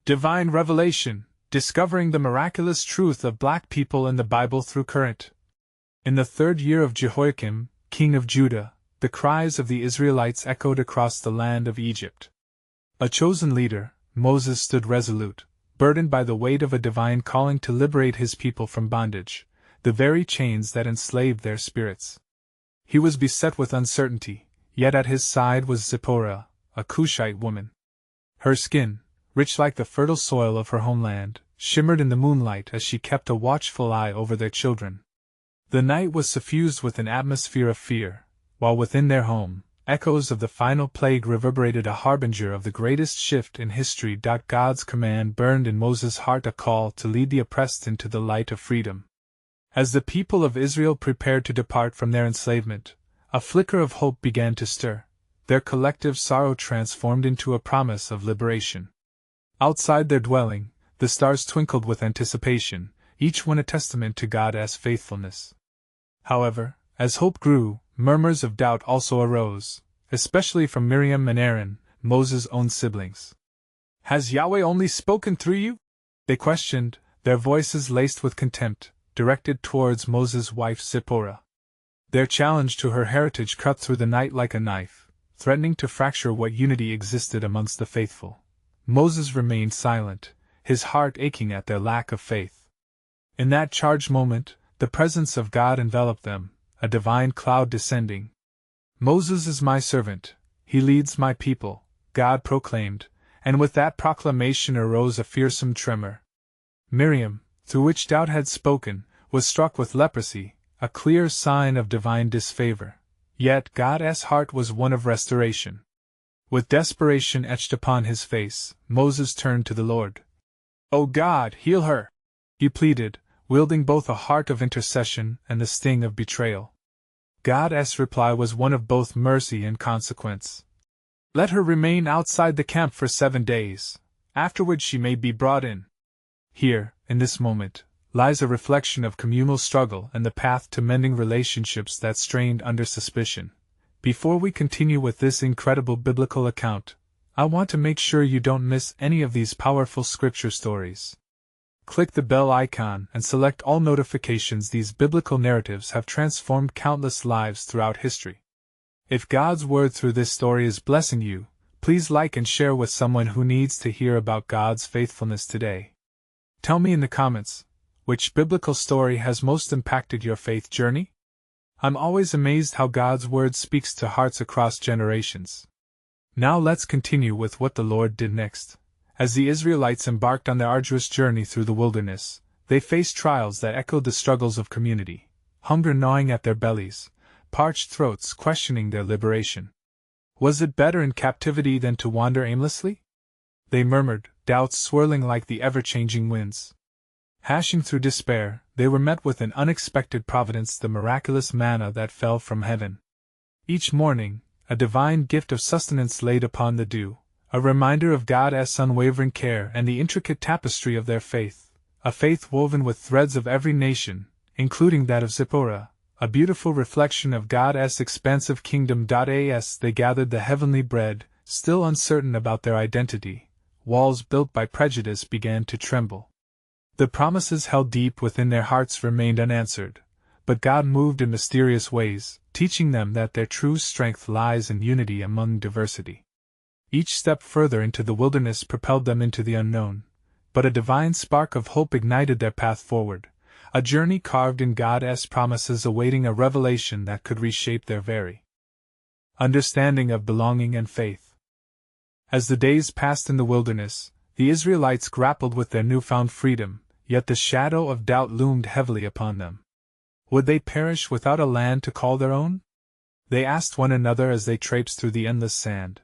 Divine Revelation, discovering the miraculous truth of black people in the Bible through current. In the 3rd year of Jehoiakim, king of Judah, the cries of the Israelites echoed across the land of Egypt. A chosen leader, Moses stood resolute, burdened by the weight of a divine calling to liberate his people from bondage, the very chains that enslaved their spirits. He was beset with uncertainty, yet at his side was Zipporah, a Cushite woman. Her skin, rich like the fertile soil of her homeland, shimmered in the moonlight as she kept a watchful eye over their children. The night was suffused with an atmosphere of fear, while within their home, echoes of the final plague reverberated, a harbinger of the greatest shift in history. God's command burned in Moses' heart, a call to lead the oppressed into the light of freedom. As the people of Israel prepared to depart from their enslavement, a flicker of hope began to stir, their collective sorrow transformed into a promise of liberation. Outside their dwelling, the stars twinkled with anticipation, each one a testament to God's faithfulness. However, as hope grew, murmurs of doubt also arose, especially from Miriam and Aaron, Moses' own siblings. "Has Yahweh only spoken through you?" they questioned, their voices laced with contempt, directed towards Moses' wife Zipporah. Their challenge to her heritage cut through the night like a knife, threatening to fracture what unity existed amongst the faithful. Moses remained silent, his heart aching at their lack of faith. In that charged moment, the presence of God enveloped them, a divine cloud descending. "Moses is my servant, he leads my people," God proclaimed, and with that proclamation arose a fearsome tremor. Miriam, through which doubt had spoken, was struck with leprosy, a clear sign of divine disfavor. Yet God's heart was one of restoration. With desperation etched upon his face, Moses turned to the Lord. "O God, heal her!" he pleaded, wielding both a heart of intercession and the sting of betrayal. God's reply was one of both mercy and consequence. "Let her remain outside the camp for 7 days, afterward she may be brought in." Here, in this moment, lies a reflection of communal struggle and the path to mending relationships that strained under suspicion. Before we continue with this incredible biblical account, I want to make sure you don't miss any of these powerful scripture stories. Click the bell icon and select all notifications. These biblical narratives have transformed countless lives throughout history. If God's word through this story is blessing you, please like and share with someone who needs to hear about God's faithfulness today. Tell me in the comments, which biblical story has most impacted your faith journey? I'm always amazed how God's word speaks to hearts across generations. Now let's continue with what the Lord did next. As the Israelites embarked on their arduous journey through the wilderness, they faced trials that echoed the struggles of community, hunger gnawing at their bellies, parched throats questioning their liberation. Was it better in captivity than to wander aimlessly? They murmured, doubts swirling like the ever-changing winds. Hashing through despair, they were met with an unexpected providence, the miraculous manna that fell from heaven. Each morning, a divine gift of sustenance laid upon the dew, a reminder of God's unwavering care and the intricate tapestry of their faith, a faith woven with threads of every nation, including that of Zipporah, a beautiful reflection of God's expansive kingdom. As they gathered the heavenly bread, still uncertain about their identity, walls built by prejudice began to tremble. The promises held deep within their hearts remained unanswered, but God moved in mysterious ways, teaching them that their true strength lies in unity among diversity. Each step further into the wilderness propelled them into the unknown, but a divine spark of hope ignited their path forward, a journey carved in God's promises awaiting a revelation that could reshape their very understanding of belonging and faith. As the days passed in the wilderness, the Israelites grappled with their newfound freedom, yet the shadow of doubt loomed heavily upon them. Would they perish without a land to call their own? They asked one another as they traipsed through the endless sand.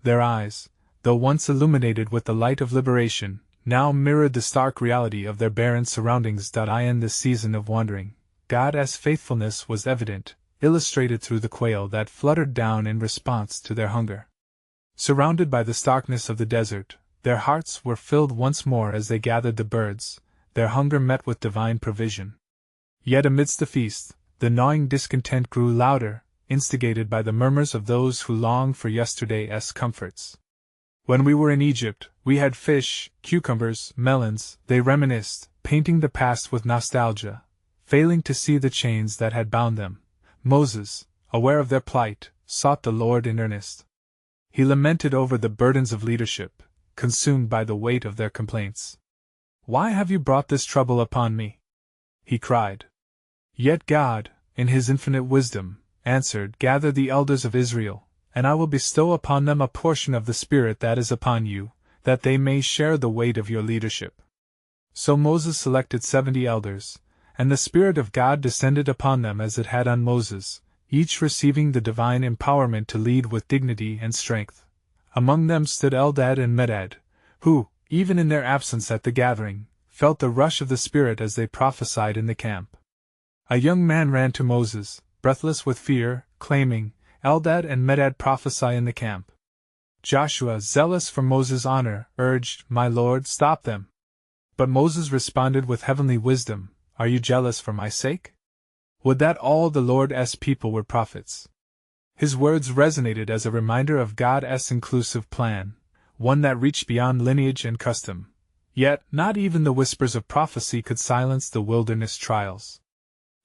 Their eyes, though once illuminated with the light of liberation, now mirrored the stark reality of their barren surroundings. In this season of wandering, God's faithfulness was evident, illustrated through the quail that fluttered down in response to their hunger. Surrounded by the starkness of the desert, their hearts were filled once more as they gathered the birds, their hunger met with divine provision. Yet amidst the feast, the gnawing discontent grew louder, instigated by the murmurs of those who longed for yesterday's comforts. When we were in Egypt, we had fish, cucumbers, melons, they reminisced, painting the past with nostalgia, failing to see the chains that had bound them. Moses, aware of their plight, sought the Lord in earnest. He lamented over the burdens of leadership, consumed by the weight of their complaints. "Why have you brought this trouble upon me?" he cried. Yet God, in his infinite wisdom, answered, "Gather the elders of Israel, and I will bestow upon them a portion of the Spirit that is upon you, that they may share the weight of your leadership." So Moses selected 70 elders, and the Spirit of God descended upon them as it had on Moses, each receiving the divine empowerment to lead with dignity and strength. Among them stood Eldad and Medad, who, even in their absence at the gathering, felt the rush of the Spirit as they prophesied in the camp. A young man ran to Moses, breathless with fear, claiming, "Eldad and Medad prophesy in the camp." Joshua, zealous for Moses' honor, urged, "My Lord, stop them." But Moses responded with heavenly wisdom, "Are you jealous for my sake? Would that all the Lord's people were prophets." His words resonated as a reminder of God's inclusive plan, one that reached beyond lineage and custom. Yet, not even the whispers of prophecy could silence the wilderness trials.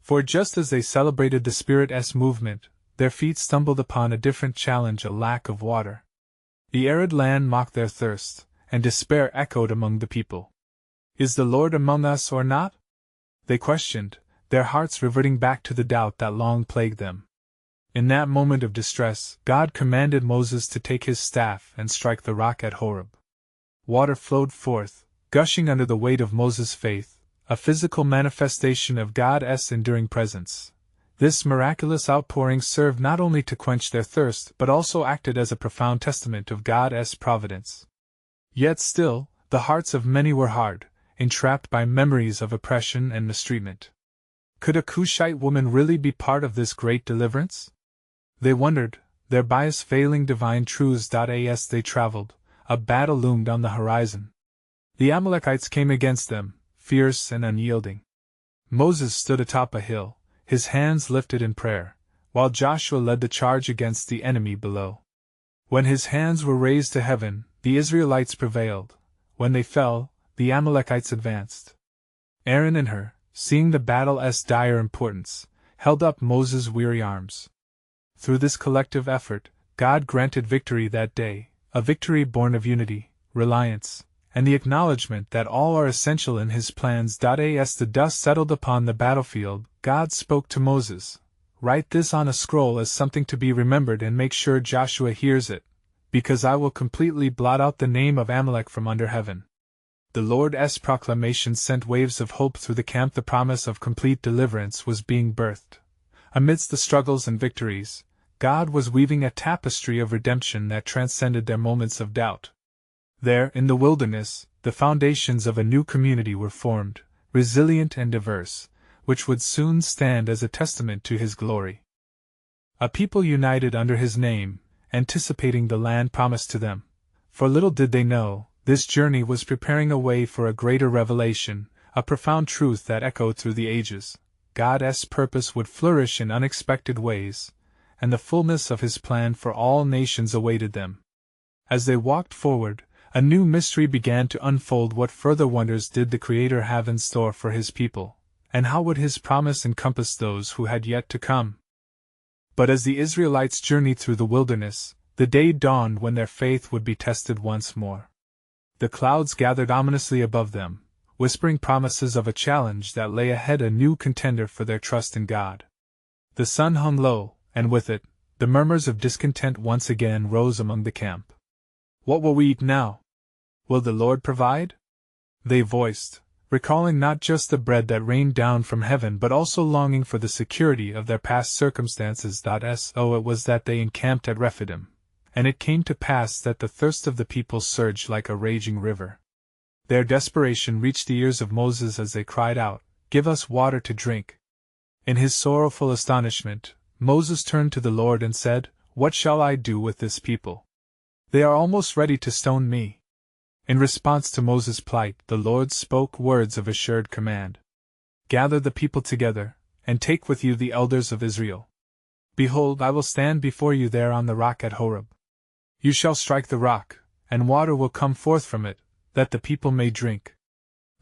For just as they celebrated the Spirit's movement, their feet stumbled upon a different challenge: a lack of water. The arid land mocked their thirst, and despair echoed among the people. "Is the Lord among us or not?" they questioned, their hearts reverting back to the doubt that long plagued them. In that moment of distress, God commanded Moses to take his staff and strike the rock at Horeb. Water flowed forth, gushing under the weight of Moses' faith, a physical manifestation of God's enduring presence. This miraculous outpouring served not only to quench their thirst but also acted as a profound testament of God's providence. Yet still, the hearts of many were hard, entrapped by memories of oppression and mistreatment. Could a Cushite woman really be part of this great deliverance? They wondered, their bias failing divine truths. As they traveled, a battle loomed on the horizon. The Amalekites came against them, fierce and unyielding. Moses stood atop a hill, his hands lifted in prayer, while Joshua led the charge against the enemy below. When his hands were raised to heaven, the Israelites prevailed. When they fell, the Amalekites advanced. Aaron and Hur, seeing the battle's dire importance, held up Moses' weary arms. Through this collective effort, God granted victory that day, a victory born of unity, reliance, and the acknowledgement that all are essential in his plans. As the dust settled upon the battlefield, God spoke to Moses, "Write this on a scroll as something to be remembered and make sure Joshua hears it, because I will completely blot out the name of Amalek from under heaven." The Lord's proclamation sent waves of hope through the camp. The promise of complete deliverance was being birthed. Amidst the struggles and victories, God was weaving a tapestry of redemption that transcended their moments of doubt. There, in the wilderness, the foundations of a new community were formed, resilient and diverse, which would soon stand as a testament to his glory. A people united under his name, anticipating the land promised to them. For little did they know, this journey was preparing a way for a greater revelation, a profound truth that echoed through the ages. God's purpose would flourish in unexpected ways, and the fullness of his plan for all nations awaited them. As they walked forward, a new mystery began to unfold. What further wonders did the Creator have in store for his people, and how would his promise encompass those who had yet to come? But as the Israelites journeyed through the wilderness, the day dawned when their faith would be tested once more. The clouds gathered ominously above them, whispering promises of a challenge that lay ahead, a new contender for their trust in God. The sun hung low, and with it, the murmurs of discontent once again rose among the camp. "What will we eat now? Will the Lord provide?" they voiced, recalling not just the bread that rained down from heaven but also longing for the security of their past circumstances. So it was that they encamped at Rephidim, and it came to pass that the thirst of the people surged like a raging river. Their desperation reached the ears of Moses as they cried out, "Give us water to drink." In his sorrowful astonishment, Moses turned to the Lord and said, "What shall I do with this people? They are almost ready to stone me." In response to Moses' plight, the Lord spoke words of assured command. "Gather the people together, and take with you the elders of Israel. Behold, I will stand before you there on the rock at Horeb. You shall strike the rock, and water will come forth from it, that the people may drink.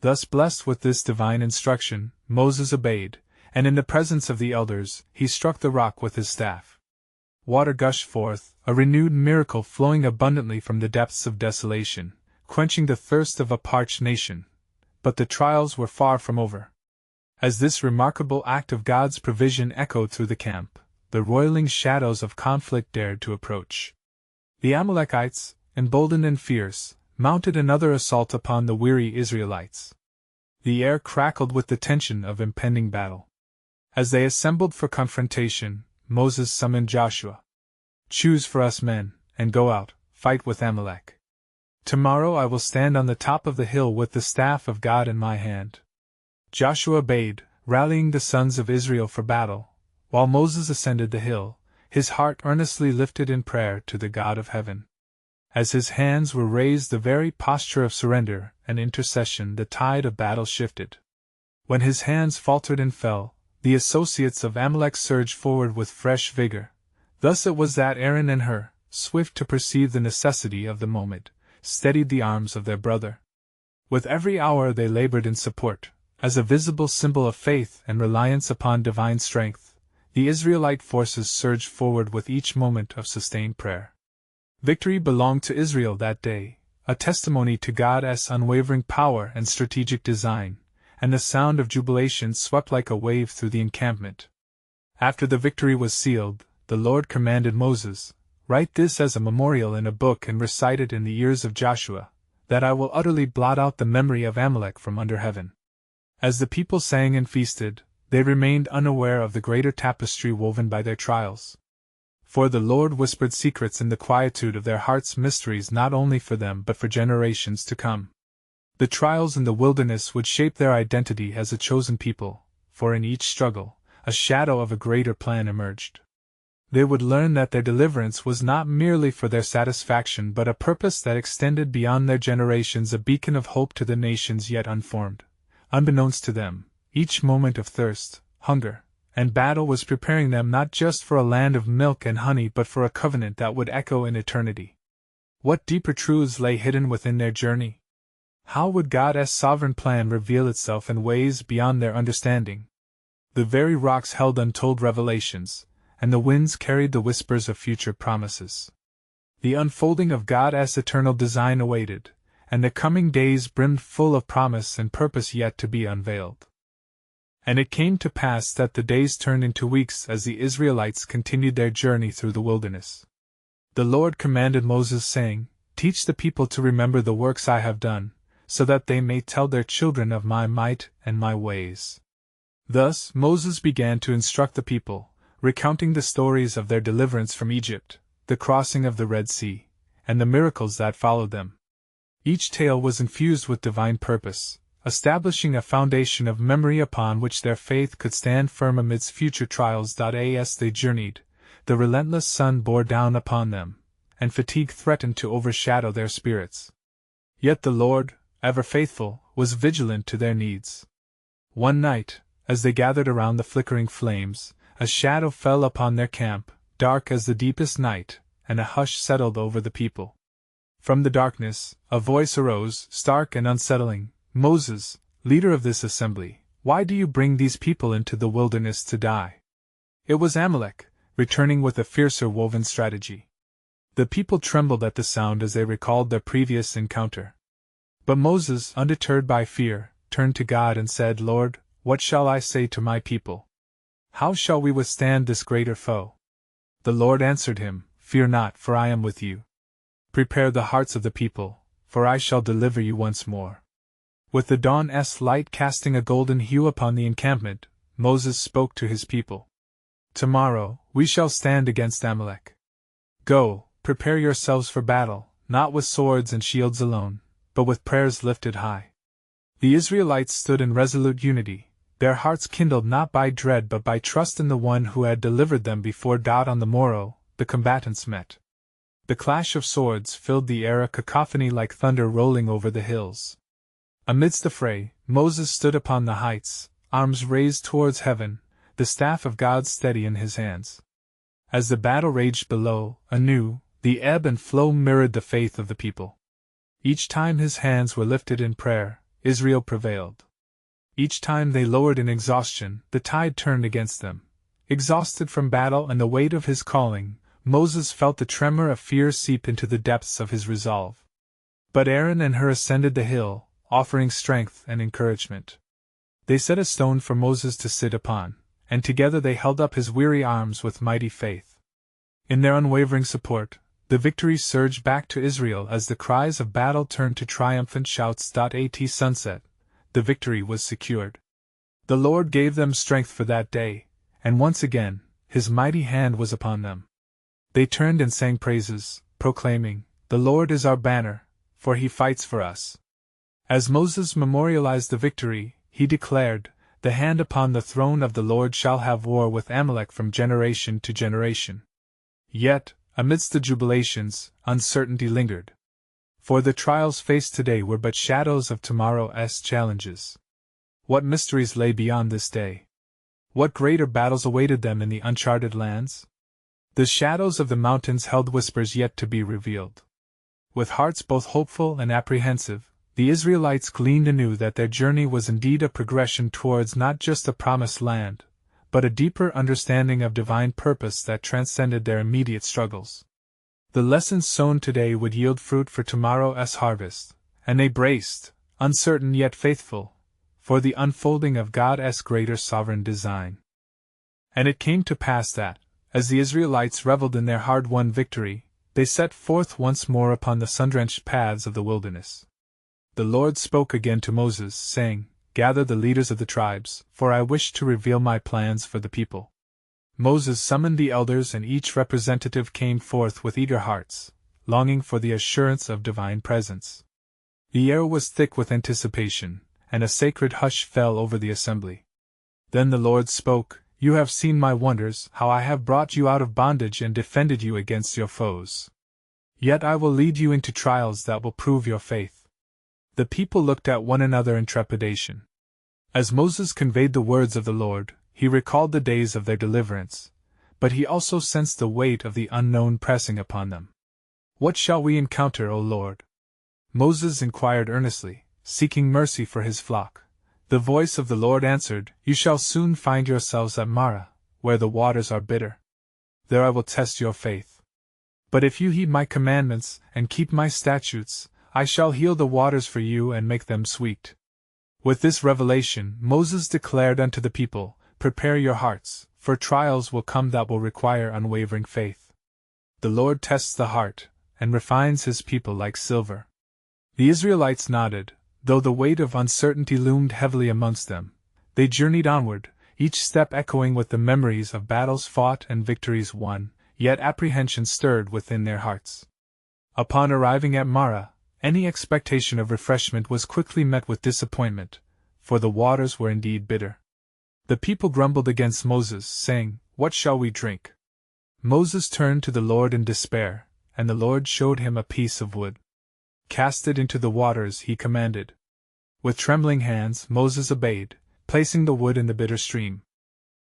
Thus blessed with this divine instruction, Moses obeyed, and in the presence of the elders, he struck the rock with his staff. Water gushed forth, a renewed miracle flowing abundantly from the depths of desolation, quenching the thirst of a parched nation. But the trials were far from over. As this remarkable act of God's provision echoed through the camp, the roiling shadows of conflict dared to approach. The Amalekites, emboldened and fierce, mounted another assault upon the weary Israelites. The air crackled with the tension of impending battle. As they assembled for confrontation, Moses summoned Joshua. "Choose for us men, and go out, fight with Amalek. Tomorrow I will stand on the top of the hill with the staff of God in my hand." Joshua obeyed, rallying the sons of Israel for battle, while Moses ascended the hill, his heart earnestly lifted in prayer to the God of heaven. As his hands were raised, the very posture of surrender and intercession, the tide of battle shifted. When his hands faltered and fell, the associates of Amalek surged forward with fresh vigor. Thus it was that Aaron and Hur, swift to perceive the necessity of the moment, steadied the arms of their brother. With every hour they labored in support, as a visible symbol of faith and reliance upon divine strength. The Israelite forces surged forward with each moment of sustained prayer. Victory belonged to Israel that day, a testimony to God's unwavering power and strategic design, and the sound of jubilation swept like a wave through the encampment. After the victory was sealed, the Lord commanded Moses, "Write this as a memorial in a book and recite it in the ears of Joshua, that I will utterly blot out the memory of Amalek from under heaven." As the people sang and feasted, they remained unaware of the greater tapestry woven by their trials. For the Lord whispered secrets in the quietude of their hearts, mysteries not only for them but for generations to come. The trials in the wilderness would shape their identity as a chosen people, for in each struggle, a shadow of a greater plan emerged. They would learn that their deliverance was not merely for their satisfaction but a purpose that extended beyond their generations, a beacon of hope to the nations yet unformed. Unbeknownst to them, each moment of thirst, hunger, and battle was preparing them not just for a land of milk and honey but for a covenant that would echo in eternity. What deeper truths lay hidden within their journey? How would God's sovereign plan reveal itself in ways beyond their understanding? The very rocks held untold revelations, and the winds carried the whispers of future promises. The unfolding of God's eternal design awaited, and the coming days brimmed full of promise and purpose yet to be unveiled. And it came to pass that the days turned into weeks as the Israelites continued their journey through the wilderness. The Lord commanded Moses, saying, "Teach the people to remember the works I have done, so that they may tell their children of my might and my ways." Thus Moses began to instruct the people, recounting the stories of their deliverance from Egypt, the crossing of the Red Sea, and the miracles that followed them. Each tale was infused with divine purpose, establishing a foundation of memory upon which their faith could stand firm amidst future trials. As they journeyed, the relentless sun bore down upon them, and fatigue threatened to overshadow their spirits. Yet the Lord, ever faithful, was vigilant to their needs. One night, as they gathered around the flickering flames, a shadow fell upon their camp, dark as the deepest night, and a hush settled over the people. From the darkness, a voice arose, stark and unsettling. "Moses, leader of this assembly, why do you bring these people into the wilderness to die?" It was Amalek, returning with a fiercer woven strategy. The people trembled at the sound as they recalled their previous encounter. But Moses, undeterred by fear, turned to God and said, "Lord, what shall I say to my people? How shall we withstand this greater foe?" The Lord answered him, "Fear not, for I am with you. Prepare the hearts of the people, for I shall deliver you once more." With the dawn's light casting a golden hue upon the encampment, Moses spoke to his people. "Tomorrow, we shall stand against Amalek. Go, prepare yourselves for battle, not with swords and shields alone, but with prayers lifted high." The Israelites stood in resolute unity, their hearts kindled not by dread but by trust in the one who had delivered them before. On the morrow, the combatants met. The clash of swords filled the air, a cacophony like thunder rolling over the hills. Amidst the fray, Moses stood upon the heights, arms raised towards heaven, the staff of God steady in his hands. As the battle raged below, anew, the ebb and flow mirrored the faith of the people. Each time his hands were lifted in prayer, Israel prevailed. Each time they lowered in exhaustion, the tide turned against them. Exhausted from battle and the weight of his calling, Moses felt the tremor of fear seep into the depths of his resolve. But Aaron and Hur ascended the hill, offering strength and encouragement. They set a stone for Moses to sit upon, and together they held up his weary arms with mighty faith. In their unwavering support, the victory surged back to Israel as the cries of battle turned to triumphant shouts. At sunset, the victory was secured. The Lord gave them strength for that day, and once again, his mighty hand was upon them. They turned and sang praises, proclaiming, "The Lord is our banner, for he fights for us." As Moses memorialized the victory, he declared, "The hand upon the throne of the Lord shall have war with Amalek from generation to generation." Yet, amidst the jubilations, uncertainty lingered. For the trials faced today were but shadows of tomorrow's challenges. What mysteries lay beyond this day? What greater battles awaited them in the uncharted lands? The shadows of the mountains held whispers yet to be revealed. With hearts both hopeful and apprehensive, the Israelites gleaned anew that their journey was indeed a progression towards not just the promised land, but a deeper understanding of divine purpose that transcended their immediate struggles. The lessons sown today would yield fruit for tomorrow's harvest, and they braced, uncertain yet faithful, for the unfolding of God's greater sovereign design. And it came to pass that, as the Israelites reveled in their hard-won victory, they set forth once more upon the sun-drenched paths of the wilderness. The Lord spoke again to Moses, saying, "Gather the leaders of the tribes, for I wish to reveal my plans for the people." Moses summoned the elders, and each representative came forth with eager hearts, longing for the assurance of divine presence. The air was thick with anticipation, and a sacred hush fell over the assembly. Then the Lord spoke, "You have seen my wonders, how I have brought you out of bondage and defended you against your foes. Yet I will lead you into trials that will prove your faith." The people looked at one another in trepidation. As Moses conveyed the words of the Lord, he recalled the days of their deliverance, but he also sensed the weight of the unknown pressing upon them. "What shall we encounter, O Lord?" Moses inquired earnestly, seeking mercy for his flock. The voice of the Lord answered, "You shall soon find yourselves at Marah, where the waters are bitter. There I will test your faith. But if you heed my commandments and keep my statutes, I shall heal the waters for you and make them sweet." With this revelation, Moses declared unto the people, "Prepare your hearts, for trials will come that will require unwavering faith. The Lord tests the heart, and refines his people like silver." The Israelites nodded, though the weight of uncertainty loomed heavily amongst them. They journeyed onward, each step echoing with the memories of battles fought and victories won, yet apprehension stirred within their hearts. Upon arriving at Marah, any expectation of refreshment was quickly met with disappointment, for the waters were indeed bitter. The people grumbled against Moses, saying, "What shall we drink?" Moses turned to the Lord in despair, and the Lord showed him a piece of wood. "Cast it into the waters," he commanded. With trembling hands, Moses obeyed, placing the wood in the bitter stream.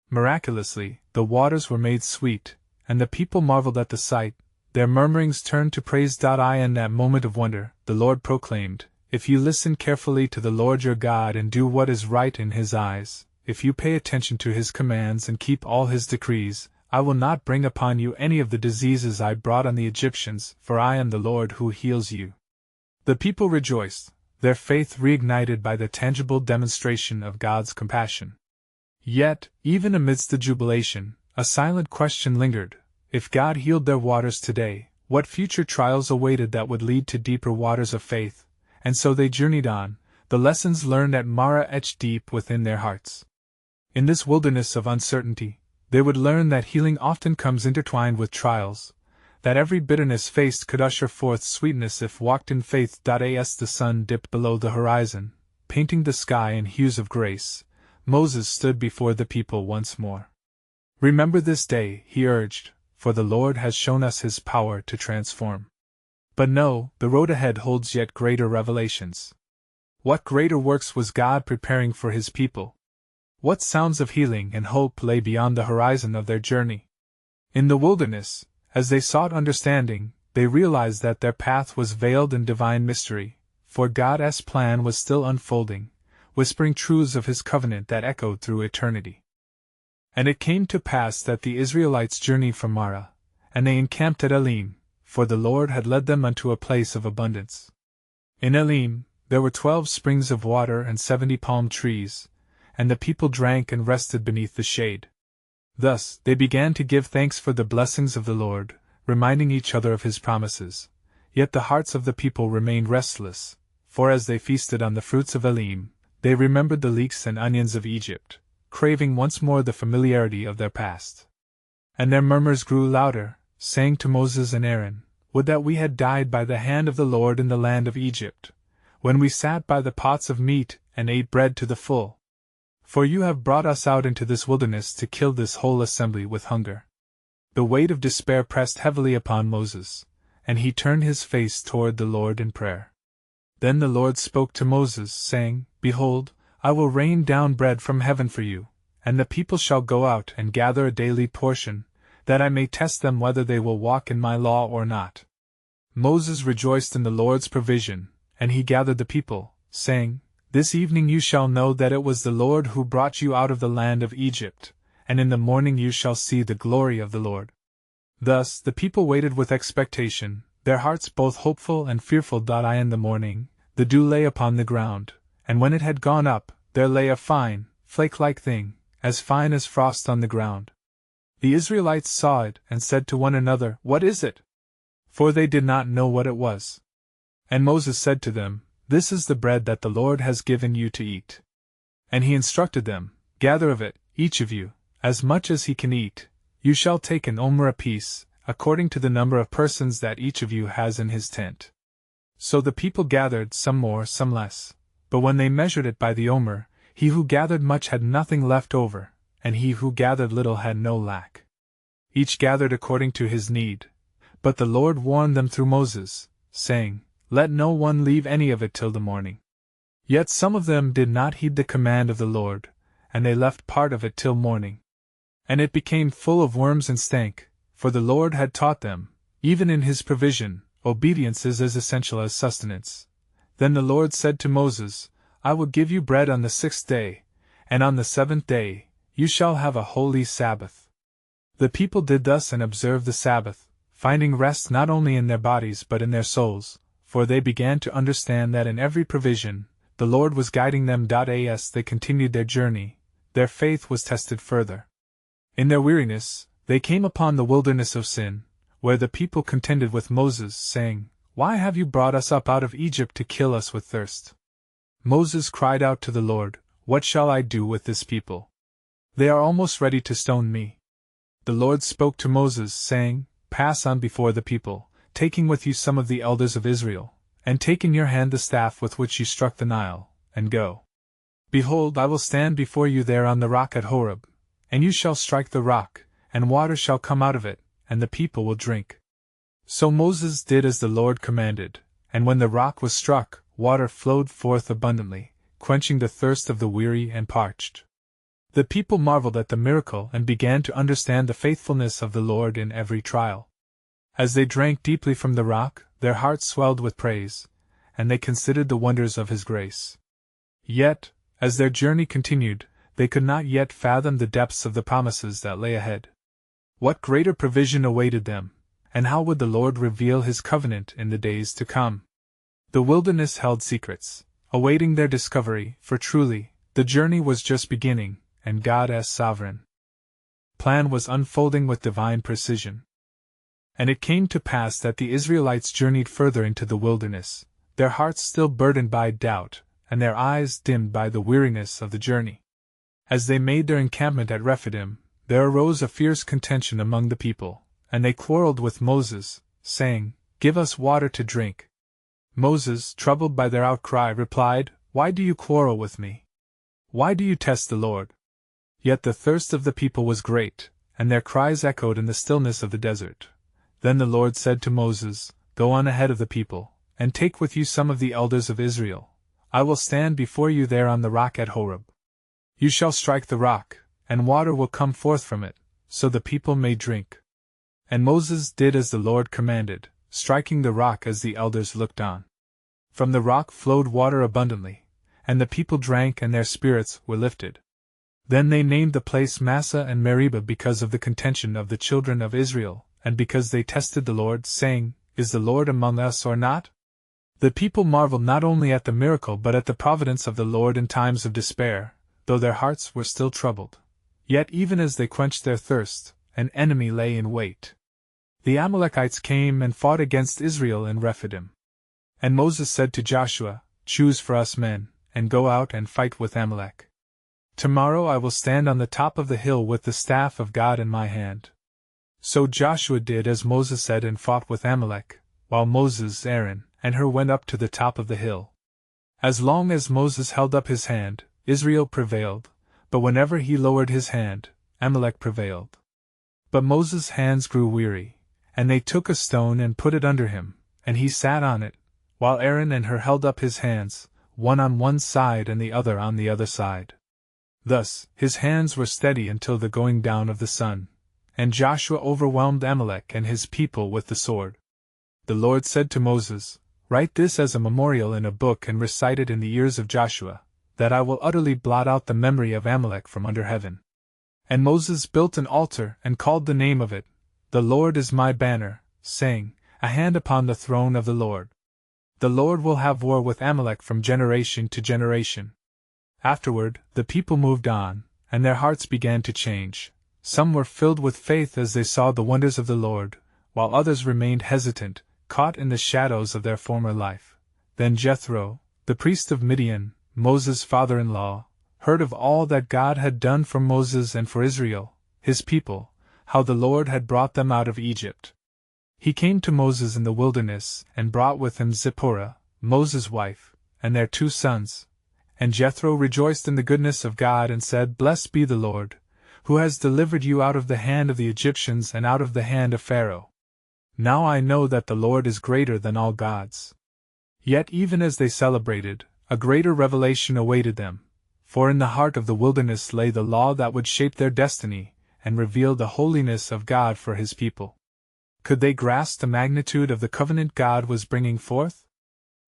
Miraculously, the waters were made sweet, and the people marveled at the sight. Their murmurings turned to praise. In that moment of wonder, the Lord proclaimed, "If you listen carefully to the Lord your God and do what is right in his eyes, if you pay attention to his commands and keep all his decrees, I will not bring upon you any of the diseases I brought on the Egyptians, for I am the Lord who heals you." The people rejoiced, their faith reignited by the tangible demonstration of God's compassion. Yet, even amidst the jubilation, a silent question lingered. If God healed their waters today, what future trials awaited that would lead to deeper waters of faith? And so they journeyed on, the lessons learned at Marah etched deep within their hearts. In this wilderness of uncertainty, they would learn that healing often comes intertwined with trials, that every bitterness faced could usher forth sweetness if walked in faith. As the sun dipped below the horizon, painting the sky in hues of grace, Moses stood before the people once more. "Remember this day," he urged, "for the Lord has shown us his power to transform. But know, the road ahead holds yet greater revelations." What greater works was God preparing for his people? What sounds of healing and hope lay beyond the horizon of their journey? In the wilderness, as they sought understanding, they realized that their path was veiled in divine mystery, for God's plan was still unfolding, whispering truths of His covenant that echoed through eternity. And it came to pass that the Israelites journeyed from Marah, and they encamped at Elim, for the Lord had led them unto a place of abundance. In Elim there were 12 springs of water and 70 palm trees, and the people drank and rested beneath the shade. Thus they began to give thanks for the blessings of the Lord, reminding each other of His promises. Yet the hearts of the people remained restless, for as they feasted on the fruits of Elim, they remembered the leeks and onions of Egypt, craving once more the familiarity of their past. And their murmurs grew louder, saying to Moses and Aaron, "Would that we had died by the hand of the Lord in the land of Egypt, when we sat by the pots of meat and ate bread to the full. For you have brought us out into this wilderness to kill this whole assembly with hunger." The weight of despair pressed heavily upon Moses, and he turned his face toward the Lord in prayer. Then the Lord spoke to Moses, saying, "Behold, I will rain down bread from heaven for you, and the people shall go out and gather a daily portion, that I may test them whether they will walk in my law or not." Moses rejoiced in the Lord's provision, and he gathered the people, saying, "This evening you shall know that it was the Lord who brought you out of the land of Egypt, and in the morning you shall see the glory of the Lord." Thus the people waited with expectation, their hearts both hopeful and fearful. In the morning, the dew lay upon the ground, and when it had gone up, there lay a fine, flake-like thing, as fine as frost on the ground. The Israelites saw it and said to one another, "What is it?" For they did not know what it was. And Moses said to them, "This is the bread that the Lord has given you to eat." And he instructed them, "Gather of it, each of you, as much as he can eat. You shall take an omer apiece, according to the number of persons that each of you has in his tent." So the people gathered, some more, some less. But when they measured it by the omer, he who gathered much had nothing left over, and he who gathered little had no lack. Each gathered according to his need. But the Lord warned them through Moses, saying, "Let no one leave any of it till the morning." Yet some of them did not heed the command of the Lord, and they left part of it till morning. And it became full of worms and stank, for the Lord had taught them, even in His provision, obedience is as essential as sustenance. Then the Lord said to Moses, "I will give you bread on the 6th day, and on the 7th day you shall have a holy Sabbath." The people did thus and observed the Sabbath, finding rest not only in their bodies but in their souls, for they began to understand that in every provision, the Lord was guiding them. As they continued their journey, their faith was tested further. In their weariness, they came upon the wilderness of Sin, where the people contended with Moses, saying, "Why have you brought us up out of Egypt to kill us with thirst?" Moses cried out to the Lord, "What shall I do with this people? They are almost ready to stone me." The Lord spoke to Moses, saying, "Pass on before the people, taking with you some of the elders of Israel, and take in your hand the staff with which you struck the Nile, and go. Behold, I will stand before you there on the rock at Horeb, and you shall strike the rock, and water shall come out of it, and the people will drink." So Moses did as the Lord commanded, and when the rock was struck, water flowed forth abundantly, quenching the thirst of the weary and parched. The people marveled at the miracle and began to understand the faithfulness of the Lord in every trial. As they drank deeply from the rock, their hearts swelled with praise, and they considered the wonders of His grace. Yet, as their journey continued, they could not yet fathom the depths of the promises that lay ahead. What greater provision awaited them, and how would the Lord reveal His covenant in the days to come? The wilderness held secrets, awaiting their discovery, for truly, the journey was just beginning, and God as sovereign plan was unfolding with divine precision. And it came to pass that the Israelites journeyed further into the wilderness, their hearts still burdened by doubt, and their eyes dimmed by the weariness of the journey. As they made their encampment at Rephidim, there arose a fierce contention among the people, and they quarreled with Moses, saying, "Give us water to drink." Moses, troubled by their outcry, replied, "Why do you quarrel with me? Why do you test the Lord?" Yet the thirst of the people was great, and their cries echoed in the stillness of the desert. Then the Lord said to Moses, "Go on ahead of the people, and take with you some of the elders of Israel. I will stand before you there on the rock at Horeb. You shall strike the rock, and water will come forth from it, so the people may drink." And Moses did as the Lord commanded, striking the rock as the elders looked on. From the rock flowed water abundantly, and the people drank and their spirits were lifted. Then they named the place Massah and Meribah because of the contention of the children of Israel, and because they tested the Lord, saying, Is the Lord among us or not? The people marveled not only at the miracle but at the providence of the Lord in times of despair, though their hearts were still troubled. Yet even as they quenched their thirst, an enemy lay in wait. The Amalekites came and fought against Israel in Rephidim. And Moses said to Joshua, Choose for us men, and go out and fight with Amalek. Tomorrow I will stand on the top of the hill with the staff of God in my hand. So Joshua did as Moses said and fought with Amalek, while Moses, Aaron, and Hur went up to the top of the hill. As long as Moses held up his hand, Israel prevailed, but whenever he lowered his hand, Amalek prevailed. But Moses' hands grew weary, and they took a stone and put it under him, and he sat on it, while Aaron and Hur held up his hands, one on one side and the other on the other side. Thus, his hands were steady until the going down of the sun, and Joshua overwhelmed Amalek and his people with the sword. The Lord said to Moses, Write this as a memorial in a book and recite it in the ears of Joshua, that I will utterly blot out the memory of Amalek from under heaven. And Moses built an altar and called the name of it, The Lord is my banner, saying, A hand upon the throne of the Lord. The Lord will have war with Amalek from generation to generation. Afterward, the people moved on, and their hearts began to change. Some were filled with faith as they saw the wonders of the Lord, while others remained hesitant, caught in the shadows of their former life. Then Jethro, the priest of Midian, Moses' father-in-law, heard of all that God had done for Moses and for Israel, his people, how the Lord had brought them out of Egypt. He came to Moses in the wilderness and brought with him Zipporah, Moses' wife, and their 2 sons. And Jethro rejoiced in the goodness of God and said, Blessed be the Lord, who has delivered you out of the hand of the Egyptians and out of the hand of Pharaoh. Now I know that the Lord is greater than all gods. Yet even as they celebrated, a greater revelation awaited them, for in the heart of the wilderness lay the law that would shape their destiny and reveal the holiness of God for His people. Could they grasp the magnitude of the covenant God was bringing forth?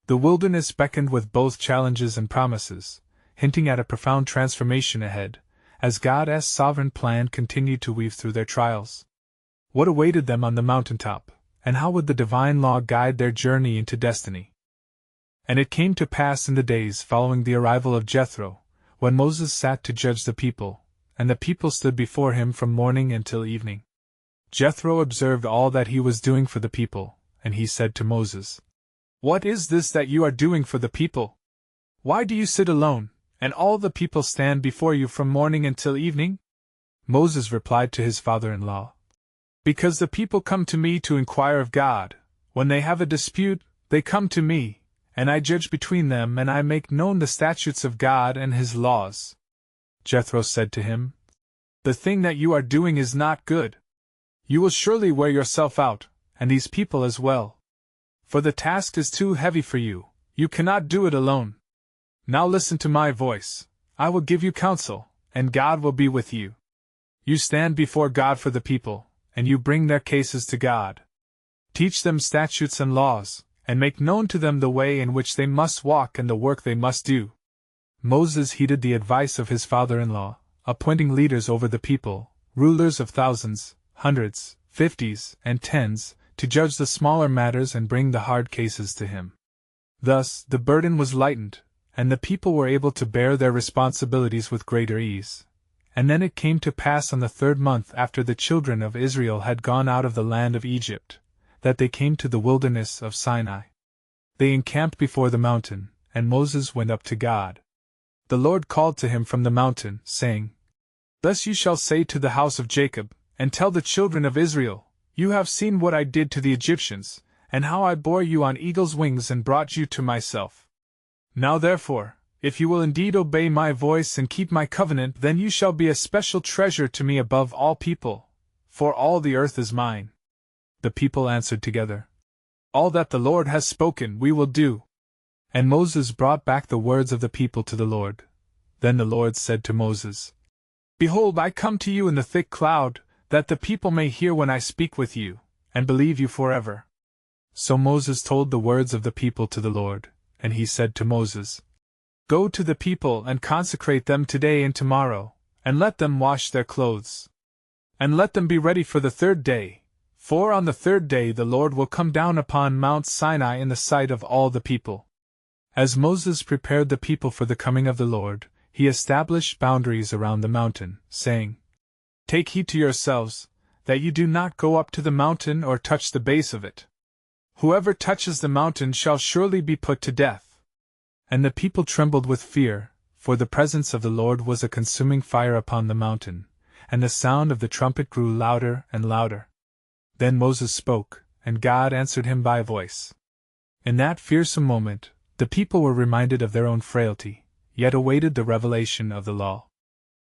The wilderness beckoned with both challenges and promises, hinting at a profound transformation ahead, as God's sovereign plan continued to weave through their trials. What awaited them on the mountaintop, and how would the divine law guide their journey into destiny? And it came to pass in the days following the arrival of Jethro, when Moses sat to judge the people, and the people stood before him from morning until evening. Jethro observed all that he was doing for the people, and he said to Moses, What is this that you are doing for the people? Why do you sit alone, and all the people stand before you from morning until evening? Moses replied to his father-in-law, Because the people come to me to inquire of God. When they have a dispute, they come to me, and I judge between them and I make known the statutes of God and His laws. Jethro said to him, The thing that you are doing is not good. You will surely wear yourself out, and these people as well. For the task is too heavy for you, you cannot do it alone. Now listen to my voice, I will give you counsel, and God will be with you. You stand before God for the people, and you bring their cases to God. Teach them statutes and laws, and make known to them the way in which they must walk and the work they must do. Moses heeded the advice of his father-in-law, appointing leaders over the people, rulers of thousands, hundreds, fifties, and tens, to judge the smaller matters and bring the hard cases to him. Thus, the burden was lightened, and the people were able to bear their responsibilities with greater ease. And then it came to pass on the 3rd month after the children of Israel had gone out of the land of Egypt, that they came to the wilderness of Sinai. They encamped before the mountain, and Moses went up to God. The Lord called to him from the mountain, saying, Thus you shall say to the house of Jacob, and tell the children of Israel, You have seen what I did to the Egyptians, and how I bore you on eagle's wings and brought you to myself. Now therefore, if you will indeed obey my voice and keep my covenant, then you shall be a special treasure to me above all people, for all the earth is mine. The people answered together, All that the Lord has spoken we will do. And Moses brought back the words of the people to the Lord. Then the Lord said to Moses, Behold, I come to you in the thick cloud, that the people may hear when I speak with you, and believe you forever. So Moses told the words of the people to the Lord, and he said to Moses, "Go to the people and consecrate them today and tomorrow, and let them wash their clothes. And let them be ready for the third day, for on the third day the Lord will come down upon Mount Sinai in the sight of all the people." As Moses prepared the people for the coming of the Lord, he established boundaries around the mountain, saying, "Take heed to yourselves, that you do not go up to the mountain or touch the base of it. Whoever touches the mountain shall surely be put to death." And the people trembled with fear, for the presence of the Lord was a consuming fire upon the mountain, and the sound of the trumpet grew louder and louder. Then Moses spoke, and God answered him by voice. In that fearsome moment, the people were reminded of their own frailty, yet awaited the revelation of the law.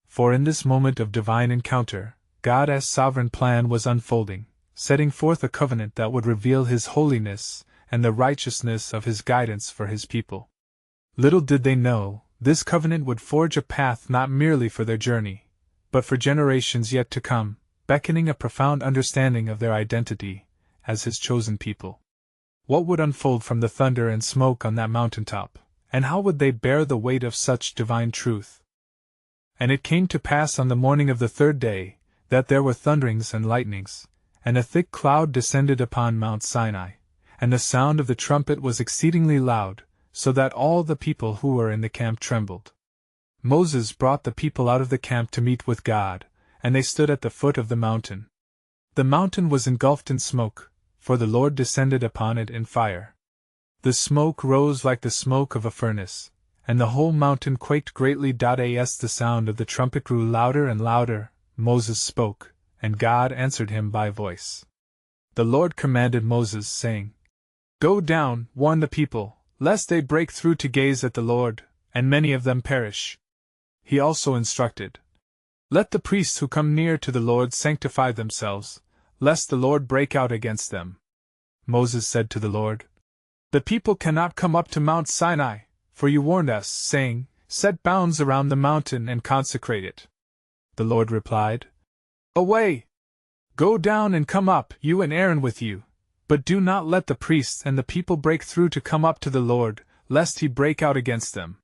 For in this moment of divine encounter, God's sovereign plan was unfolding, setting forth a covenant that would reveal His holiness and the righteousness of His guidance for His people. Little did they know, this covenant would forge a path not merely for their journey, but for generations yet to come, beckoning a profound understanding of their identity as His chosen people. What would unfold from the thunder and smoke on that mountaintop, and how would they bear the weight of such divine truth? And it came to pass on the morning of the third day, that there were thunderings and lightnings, and a thick cloud descended upon Mount Sinai, and the sound of the trumpet was exceedingly loud, so that all the people who were in the camp trembled. Moses brought the people out of the camp to meet with God, and they stood at the foot of the mountain. The mountain was engulfed in smoke, for the Lord descended upon it in fire. The smoke rose like the smoke of a furnace, and the whole mountain quaked greatly. As the sound of the trumpet grew louder and louder, Moses spoke, and God answered him by voice. The Lord commanded Moses, saying, "Go down, warn the people, lest they break through to gaze at the Lord, and many of them perish." He also instructed, "Let the priests who come near to the Lord sanctify themselves, lest the Lord break out against them." Moses said to the Lord, "The people cannot come up to Mount Sinai, for you warned us, saying, 'Set bounds around the mountain and consecrate it.'" The Lord replied, "Away! Go down and come up, you and Aaron with you, but do not let the priests and the people break through to come up to the Lord, lest He break out against them."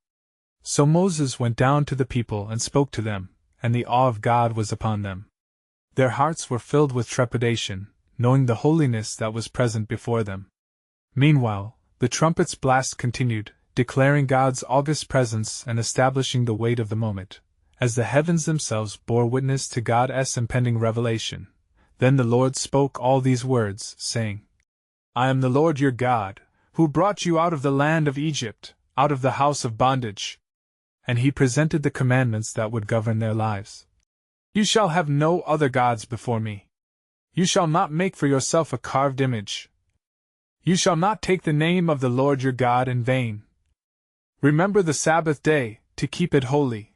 So Moses went down to the people and spoke to them, and the awe of God was upon them. Their hearts were filled with trepidation, knowing the holiness that was present before them. Meanwhile, the trumpet's blast continued, declaring God's august presence and establishing the weight of the moment, as the heavens themselves bore witness to God's impending revelation. Then the Lord spoke all these words, saying, "I am the Lord your God, who brought you out of the land of Egypt, out of the house of bondage." And He presented the commandments that would govern their lives. "You shall have no other gods before me. You shall not make for yourself a carved image. You shall not take the name of the Lord your God in vain. Remember the Sabbath day, to keep it holy."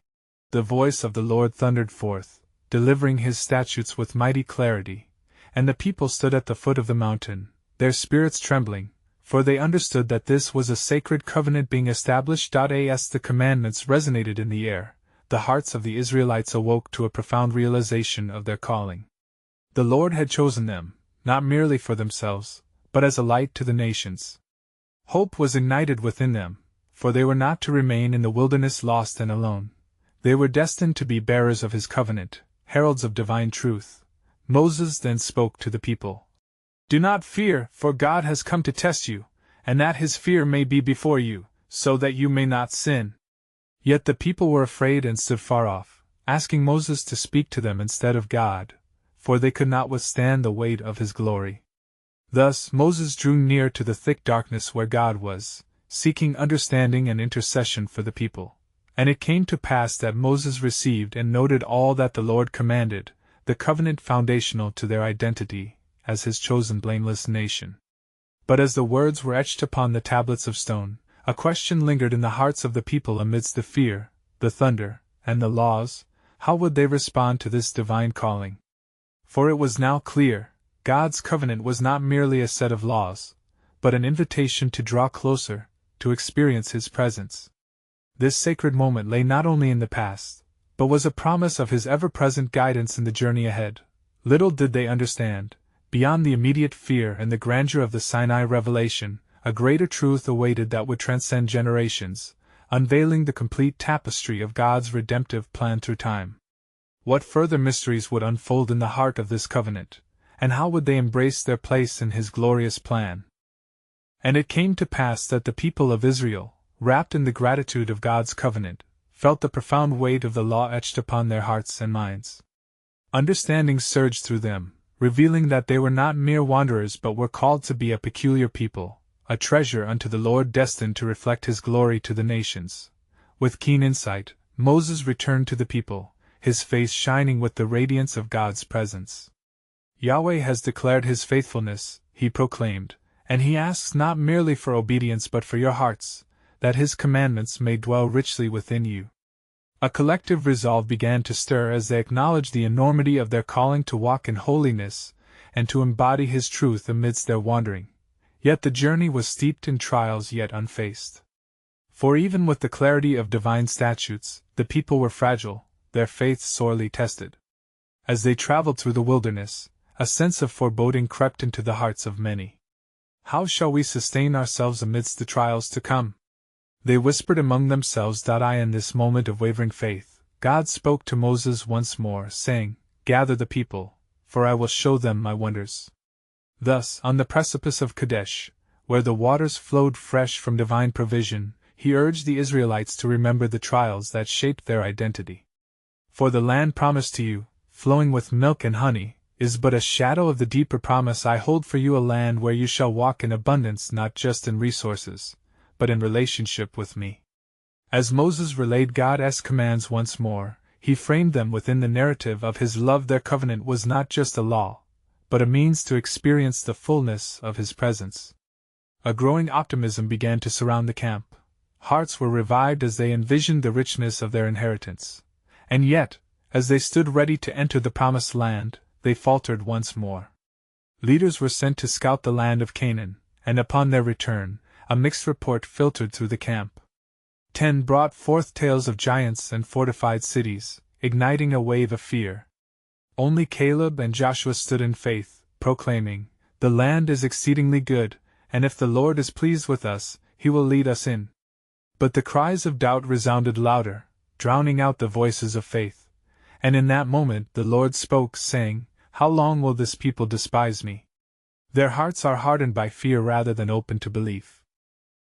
The voice of the Lord thundered forth, delivering His statutes with mighty clarity, and the people stood at the foot of the mountain, their spirits trembling, for they understood that this was a sacred covenant being established. As the commandments resonated in the air, the hearts of the Israelites awoke to a profound realization of their calling. The Lord had chosen them, not merely for themselves, but as a light to the nations. Hope was ignited within them, for they were not to remain in the wilderness lost and alone. They were destined to be bearers of His covenant, heralds of divine truth. Moses then spoke to the people. "Do not fear, for God has come to test you, and that His fear may be before you, so that you may not sin." Yet the people were afraid and stood far off, asking Moses to speak to them instead of God, for they could not withstand the weight of His glory. Thus Moses drew near to the thick darkness where God was, seeking understanding and intercession for the people. And it came to pass that Moses received and noted all that the Lord commanded, the covenant foundational to their identity, as His chosen blameless nation. But as the words were etched upon the tablets of stone, a question lingered in the hearts of the people amidst the fear, the thunder, and the laws: how would they respond to this divine calling? For it was now clear, God's covenant was not merely a set of laws, but an invitation to draw closer, to experience His presence. This sacred moment lay not only in the past, but was a promise of His ever-present guidance in the journey ahead. Little did they understand, beyond the immediate fear and the grandeur of the Sinai revelation, a greater truth awaited that would transcend generations, unveiling the complete tapestry of God's redemptive plan through time. What further mysteries would unfold in the heart of this covenant, and how would they embrace their place in His glorious plan? And it came to pass that the people of Israel, wrapped in the gratitude of God's covenant, felt the profound weight of the law etched upon their hearts and minds. Understanding surged through them, revealing that they were not mere wanderers but were called to be a peculiar people, a treasure unto the Lord destined to reflect His glory to the nations. With keen insight, Moses returned to the people, his face shining with the radiance of God's presence. Yahweh has declared His faithfulness, he proclaimed, and He asks not merely for obedience but for your hearts, that His commandments may dwell richly within you. A collective resolve began to stir as they acknowledged the enormity of their calling to walk in holiness and to embody His truth amidst their wandering. Yet the journey was steeped in trials yet unfaced. For even with the clarity of divine statutes, the people were fragile, their faith sorely tested. As they traveled through the wilderness, a sense of foreboding crept into the hearts of many. How shall we sustain ourselves amidst the trials to come? They whispered among themselves. In this moment of wavering faith, God spoke to Moses once more, saying, "Gather the people, for I will show them my wonders." Thus, on the precipice of Kadesh, where the waters flowed fresh from divine provision, He urged the Israelites to remember the trials that shaped their identity. For the land promised to you, flowing with milk and honey, is but a shadow of the deeper promise I hold for you, a land where you shall walk in abundance, not just in resources, but in relationship with me. As Moses relayed God's commands once more, he framed them within the narrative of His love. Their covenant was not just a law, but a means to experience the fullness of His presence. A growing optimism began to surround the camp. Hearts were revived as they envisioned the richness of their inheritance. And yet, as they stood ready to enter the promised land, they faltered once more. Leaders were sent to scout the land of Canaan, and upon their return, a mixed report filtered through the camp. 10 brought forth tales of giants and fortified cities, igniting a wave of fear. Only Caleb and Joshua stood in faith, proclaiming, "The land is exceedingly good, and if the Lord is pleased with us, He will lead us in." But the cries of doubt resounded louder, drowning out the voices of faith. And in that moment the Lord spoke, saying, "How long will this people despise me? Their hearts are hardened by fear rather than open to belief."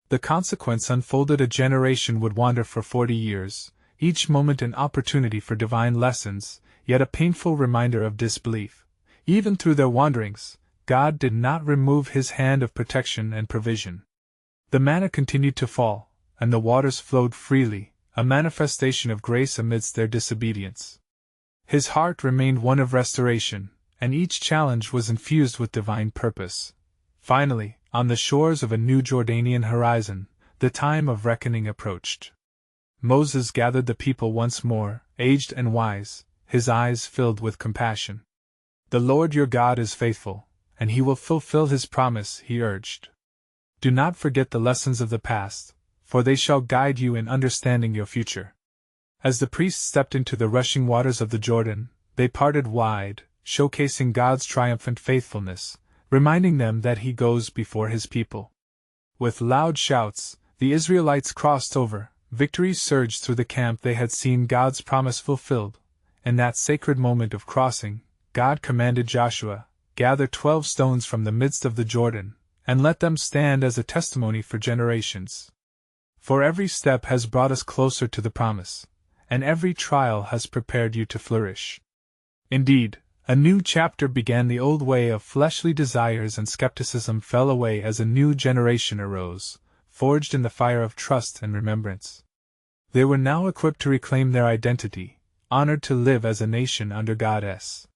The consequence unfolded. A generation would wander for 40 years, each moment an opportunity for divine lessons, yet a painful reminder of disbelief. Even through their wanderings, God did not remove His hand of protection and provision. The manna continued to fall, and the waters flowed freely, a manifestation of grace amidst their disobedience. His heart remained one of restoration, and each challenge was infused with divine purpose. Finally, on the shores of a new Jordanian horizon, the time of reckoning approached. Moses gathered the people once more, aged and wise, his eyes filled with compassion. "The Lord your God is faithful, and He will fulfill His promise," he urged. "Do not forget the lessons of the past, for they shall guide you in understanding your future." As the priests stepped into the rushing waters of the Jordan, they parted wide, showcasing God's triumphant faithfulness, reminding them that He goes before His people. With loud shouts, the Israelites crossed over. Victory surged through the camp. They had seen God's promise fulfilled. In that sacred moment of crossing, God commanded Joshua, "Gather 12 stones from the midst of the Jordan, and let them stand as a testimony for generations." For every step has brought us closer to the promise, and every trial has prepared you to flourish. Indeed, a new chapter began. The old way of fleshly desires and skepticism fell away as a new generation arose, forged in the fire of trust and remembrance. They were now equipped to reclaim their identity, honored to live as a nation under God's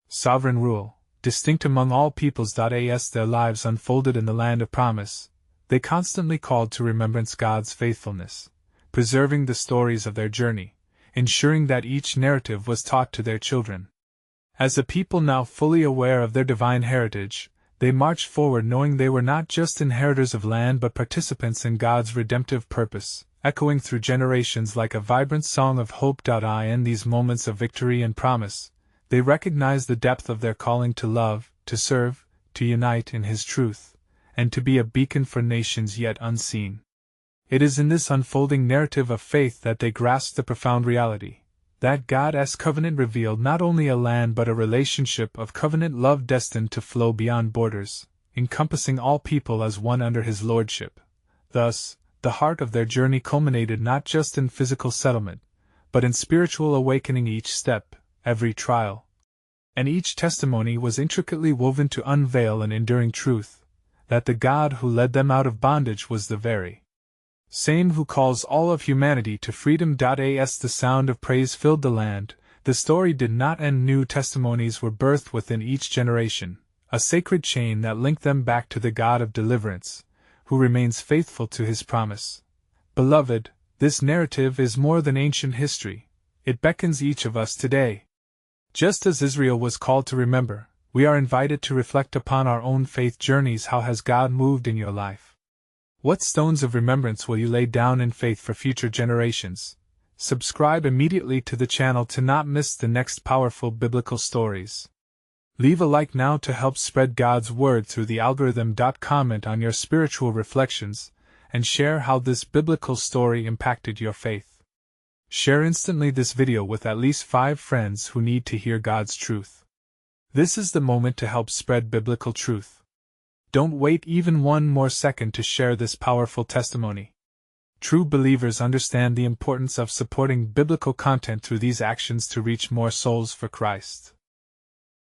sovereign rule, distinct among all peoples. As their lives unfolded in the land of promise, they constantly called to remembrance God's faithfulness, preserving the stories of their journey, ensuring that each narrative was taught to their children. As a people now fully aware of their divine heritage, they marched forward knowing they were not just inheritors of land but participants in God's redemptive purpose, echoing through generations like a vibrant song of hope. In these moments of victory and promise, they recognized the depth of their calling to love, to serve, to unite in His truth, and to be a beacon for nations yet unseen. It is in this unfolding narrative of faith that they grasp the profound reality that God's covenant revealed not only a land but a relationship of covenant love destined to flow beyond borders, encompassing all people as one under His lordship. Thus, the heart of their journey culminated not just in physical settlement, but in spiritual awakening. Each step, every trial, and each testimony was intricately woven to unveil an enduring truth, that the God who led them out of bondage was the very same who calls all of humanity to freedom. As the sound of praise filled the land, the story did not end. New testimonies were birthed within each generation, a sacred chain that linked them back to the God of deliverance, who remains faithful to His promise. Beloved, this narrative is more than ancient history, it beckons each of us today. Just as Israel was called to remember, we are invited to reflect upon our own faith journeys. How has God moved in your life? What stones of remembrance will you lay down in faith for future generations? Subscribe immediately to the channel to not miss the next powerful biblical stories. Leave a like now to help spread God's word through the algorithm. Comment on your spiritual reflections, and share how this biblical story impacted your faith. Share instantly this video with at least 5 friends who need to hear God's truth. This is the moment to help spread biblical truth. Don't wait even one more second to share this powerful testimony. True believers understand the importance of supporting biblical content through these actions to reach more souls for Christ.